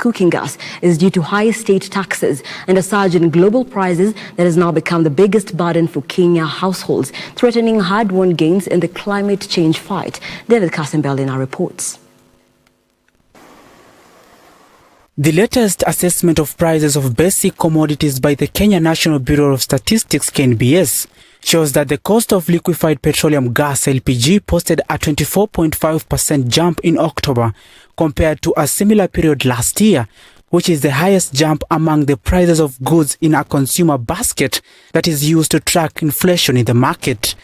cooking gas is due to high state taxes and a surge in global prices that has now become the biggest burden for Kenya households, threatening hard-won gains in the climate change fight. David Kasembel reports. The latest assessment of prices of basic commodities by the Kenya National Bureau of Statistics (KNBS) shows that the cost of liquefied petroleum gas (LPG) posted a 24.5% jump in October compared to a similar period last year, which is the highest jump among the prices of goods in a consumer basket that is used to track inflation in the market.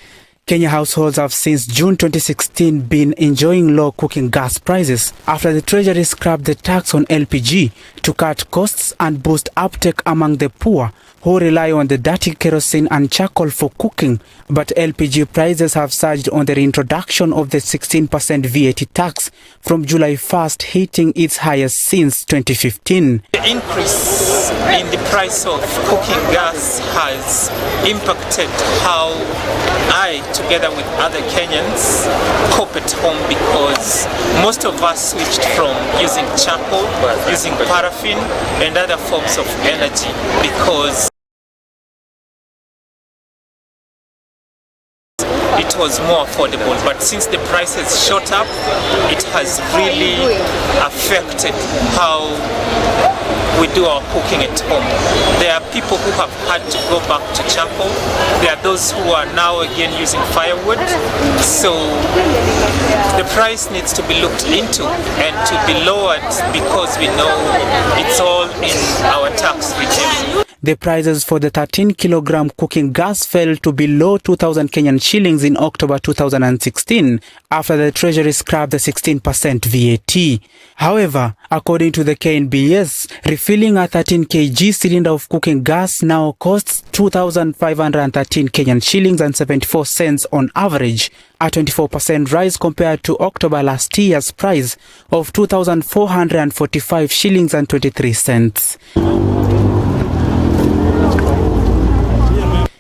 Kenya households have since June 2016 been enjoying low cooking gas prices after the Treasury scrapped the tax on LPG to cut costs and boost uptake among the poor who rely on the dirty kerosene and charcoal for cooking. But LPG prices have surged on the reintroduction of the 16% VAT tax from July 1st, hitting its highest since 2015. The increase in the price of cooking gas has impacted how I, together with other Kenyans, cope at home, because most of us switched from using charcoal, using paraffin and other forms of energy because it was more affordable. But since the prices shot up, it has really affected how we do our cooking at home. There are people who have had to go back to charcoal. There are those who are now again using firewood. So the price needs to be looked into and to be lowered because we know it's all in our tax regime. The prices for the 13-kilogram cooking gas fell to below 2,000 Kenyan shillings in October 2016 after the Treasury scrapped the 16% VAT. However, according to the KNBS, refilling a 13 kg cylinder of cooking gas now costs 2,513 Kenyan shillings and 74 cents on average, a 24% rise compared to October last year's price of 2,445 shillings and 23 cents.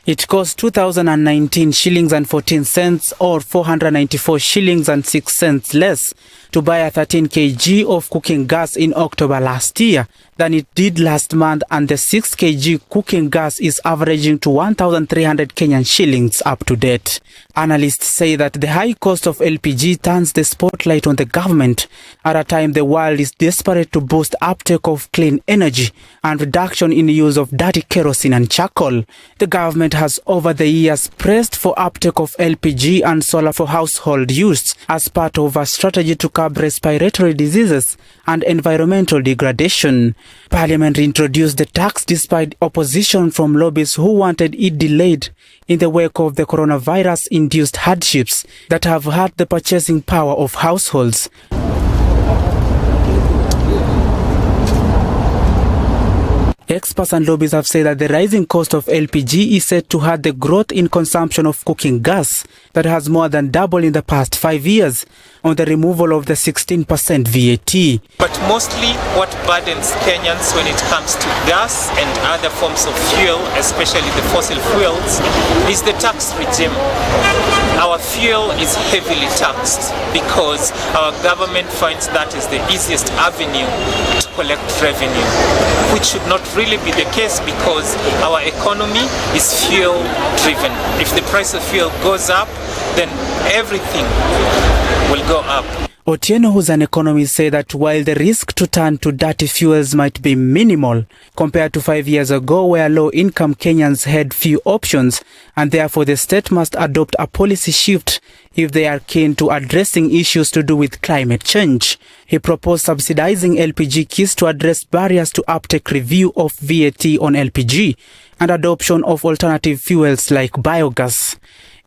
It cost 2,019 shillings and 14 cents or 494 shillings and 6 cents less to buy a 13 kg of cooking gas in October last year than it did last month, and the 6 kg cooking gas is averaging to 1,300 Kenyan shillings up to date. Analysts say that the high cost of LPG turns the spotlight on the government at a time the world is desperate to boost uptake of clean energy and reduction in the use of dirty kerosene and charcoal. The government has over the years pressed for uptake of LPG and solar for household use as part of a strategy to curb respiratory diseases and environmental degradation. Parliament introduced the tax despite opposition from lobbyists who wanted it delayed in the wake of the coronavirus-induced hardships that have hurt the purchasing power of households. Experts and lobbyists have said that the rising cost of LPG is set to hurt the growth in consumption of cooking gas that has more than doubled in the past 5 years on the removal of the 16% VAT. But mostly what burdens Kenyans when it comes to gas and other forms of fuel, especially the fossil fuels, is the tax regime. Our fuel is heavily taxed because our government finds that is the easiest avenue to collect revenue, which should not really be the case because our economy is fuel driven. If the price of fuel goes up, then everything will go up. Otieno, who's an economist, said that while the risk to turn to dirty fuels might be minimal compared to 5 years ago where low-income Kenyans had few options, and therefore the state must adopt a policy shift if they are keen to addressing issues to do with climate change. He proposed subsidizing LPG kits to address barriers to uptake, review of VAT on LPG, and adoption of alternative fuels like biogas.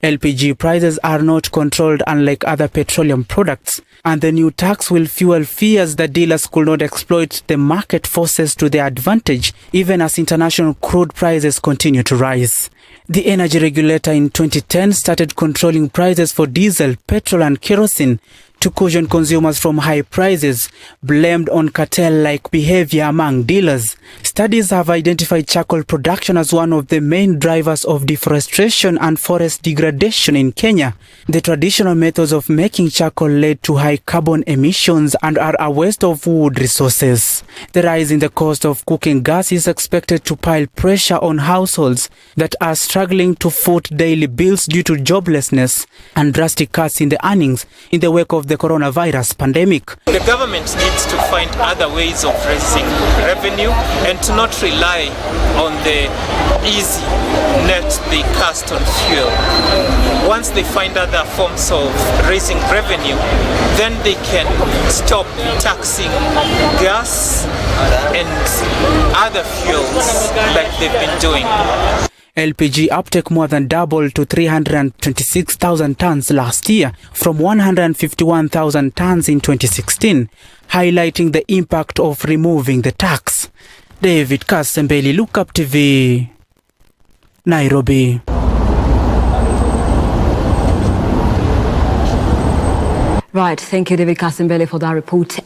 LPG prices are not controlled unlike other petroleum products, and the new tax will fuel fears that dealers could not exploit the market forces to their advantage, even as international crude prices continue to rise. The energy regulator in 2010 started controlling prices for diesel, petrol and kerosene to caution consumers from high prices, blamed on cartel-like behavior among dealers. Studies have identified charcoal production as one of the main drivers of deforestation and forest degradation in Kenya. The traditional methods of making charcoal led to high carbon emissions and are a waste of wood resources. The rise in the cost of cooking gas is expected to pile pressure on households that are struggling to foot daily bills due to joblessness and drastic cuts in the earnings in the wake of the coronavirus pandemic. The government needs to find other ways of raising revenue and to not rely on the easy net they cast on fuel. Once they find other forms of raising revenue, then they can stop taxing gas and other fuels like they've been doing. LPG uptake more than doubled to 326,000 tons last year from 151,000 tons in 2016, highlighting the impact of removing the tax. David Kasembeli, Lookup TV, Nairobi. Right, thank you, David Kasembeli, for that report.